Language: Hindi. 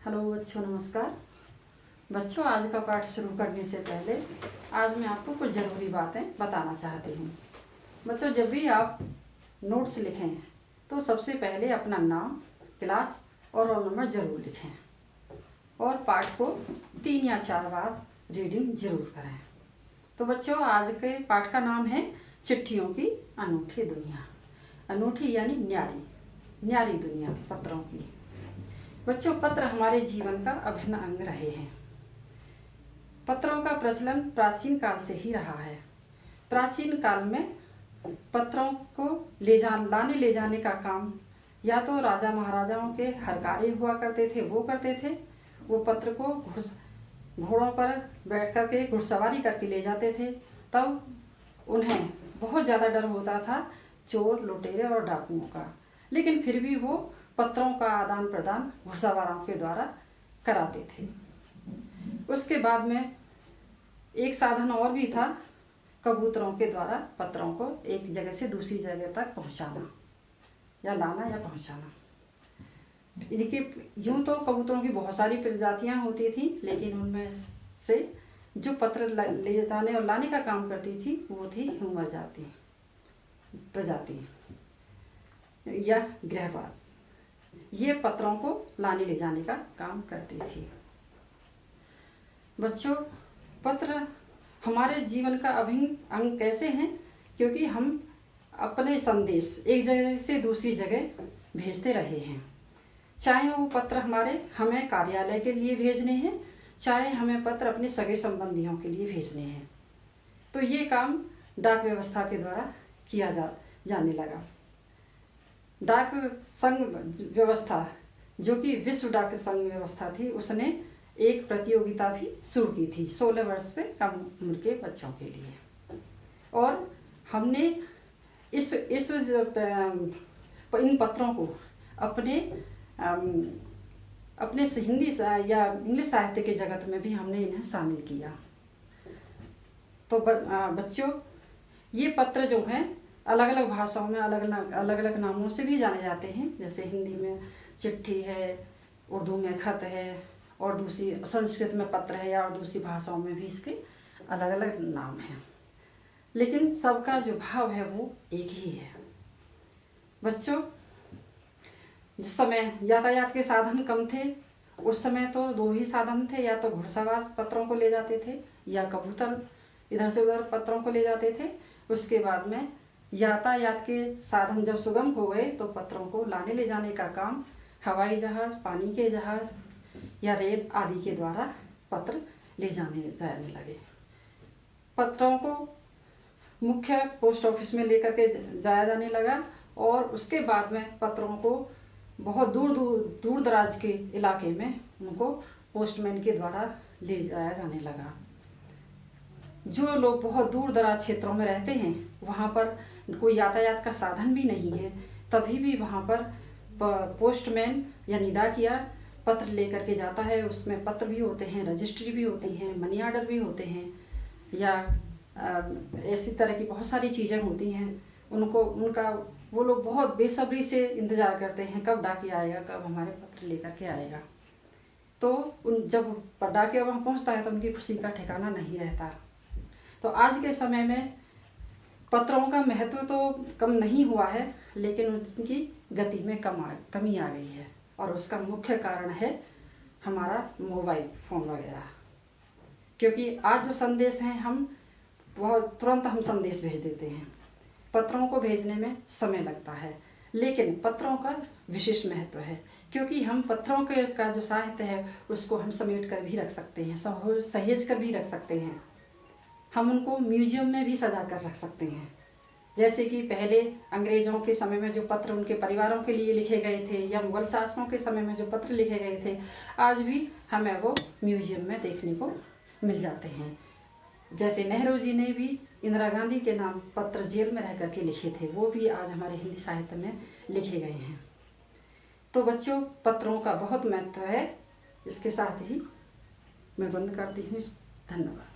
हेलो बच्चों, नमस्कार। बच्चों, आज का पाठ शुरू करने से पहले आज मैं आपको कुछ ज़रूरी बातें बताना चाहती हूँ। बच्चों, जब भी आप नोट्स लिखें तो सबसे पहले अपना नाम, क्लास और रोल नंबर ज़रूर लिखें और पाठ को 3 या 4 बार रीडिंग ज़रूर करें। तो बच्चों, आज के पाठ का नाम है चिट्ठियों की अनूठी दुनिया। अनूठी यानी न्यारी, न्यारी दुनिया पत्रों की। बच्चों, पत्र हमारे जीवन का अभिन्न अंग रहे हैं। पत्रों का प्रचलन प्राचीन काल से ही रहा है। प्राचीन काल में पत्रों को लाने ले जाने का काम या तो राजा महाराजाओं के हरकारी हुआ करते थे, वो करते थे। वो पत्र को घोड़ों पर बैठ कर के घुड़सवारी करके ले जाते थे। तब उन्हें बहुत ज़्यादा डर होता था चोर, लुटेरे और डाकुओं का, लेकिन फिर भी वो पत्रों का आदान प्रदान घुड़सवारों के द्वारा कराते थे। उसके बाद में एक साधन और भी था, कबूतरों के द्वारा पत्रों को एक जगह से दूसरी जगह तक पहुंचाना या लाना या पहुंचाना। इनके यूं तो कबूतरों की बहुत सारी प्रजातियां होती थी, लेकिन उनमें से जो पत्र ले जाने और लाने का काम करती थी वो थी ह्यूमर जाति प्रजाति या गृहवास। ये पत्रों को लाने ले जाने का काम करती थी। बच्चों, पत्र हमारे जीवन का अभिन्न अंग कैसे हैं? क्योंकि हम अपने संदेश एक जगह से दूसरी जगह भेजते रहे हैं। चाहे वो पत्र हमें कार्यालय के लिए भेजने हैं, चाहे हमें पत्र अपने सगे संबंधियों के लिए भेजने हैं। तो ये काम डाक व्यवस्था के द्वारा किया जाने लगा। डाक संघ व्यवस्था, जो कि विश्व डाक संघ व्यवस्था थी, उसने एक प्रतियोगिता भी शुरू की थी 16 वर्ष से कम उम्र के बच्चों के लिए। और हमने इन पत्रों को अपने हिंदी या इंग्लिश साहित्य के जगत में भी हमने इन्हें शामिल किया। तो बच्चों, ये पत्र जो हैं अलग अलग भाषाओं में अलग अलग नामों से भी जाने जाते हैं। जैसे हिंदी में चिट्ठी है, उर्दू में खत है, और दूसरी संस्कृत में पत्र है, या और दूसरी भाषाओं में भी इसके अलग अलग नाम हैं। लेकिन सबका जो भाव है वो एक ही है। बच्चों, जिस समय यातायात के साधन कम थे, उस समय तो 2 ही साधन थे, या तो घुड़सवार पत्रों को ले जाते थे या कबूतर इधर से उधर पत्रों को ले जाते थे। उसके बाद में यातायात के साधन जब सुगम हो गए तो पत्रों को लाने ले जाने का काम हवाई जहाज, पानी के जहाज या रेल आदि के द्वारा पत्र ले जाने लगे। पत्रों को मुख्य पोस्ट ऑफिस में लेकर के जाया जाने लगा, और उसके बाद में पत्रों को बहुत दूर दराज के इलाके में उनको पोस्टमैन के द्वारा ले जाया जाने लगा। जो लोग बहुत दूर दराज क्षेत्रों में रहते हैं, वहाँ पर कोई यातायात का साधन भी नहीं है, तभी भी वहाँ पर पोस्टमैन यानी डाकिया पत्र लेकर के जाता है। उसमें पत्र भी होते हैं, रजिस्ट्री भी होती है, मनी ऑर्डर भी होते हैं, या ऐसी तरह की बहुत सारी चीज़ें होती हैं। वो लोग बहुत बेसब्री से इंतज़ार करते हैं कब डाकिया आएगा, कब हमारे पत्र लेकर के आएगा। तो जब डाकिया वहाँ पहुँचता है तो उनकी खुशी का ठिकाना नहीं रहता। तो आज के समय में पत्रों का महत्व तो कम नहीं हुआ है, लेकिन उसकी गति में कमी आ गई है, और उसका मुख्य कारण है हमारा मोबाइल फ़ोन वगैरह। क्योंकि आज जो संदेश हैं तुरंत हम संदेश भेज देते हैं। पत्रों को भेजने में समय लगता है, लेकिन पत्रों का विशेष महत्व है, क्योंकि हम पत्रों का जो साहित्य है उसको हम समेट कर भी रख सकते हैं, सहेज कर भी रख सकते हैं। हम उनको म्यूजियम में भी सजा कर रख सकते हैं। जैसे कि पहले अंग्रेज़ों के समय में जो पत्र उनके परिवारों के लिए लिखे गए थे, या मुगल शासकों के समय में जो पत्र लिखे गए थे, आज भी हमें वो म्यूजियम में देखने को मिल जाते हैं। जैसे नेहरू जी ने भी इंदिरा गांधी के नाम पत्र जेल में रह करके लिखे थे, वो भी आज हमारे हिंदी साहित्य में लिखे गए हैं। तो बच्चों, पत्रों का बहुत महत्व है। इसके साथ ही मैं बंद करती हूँ। धन्यवाद।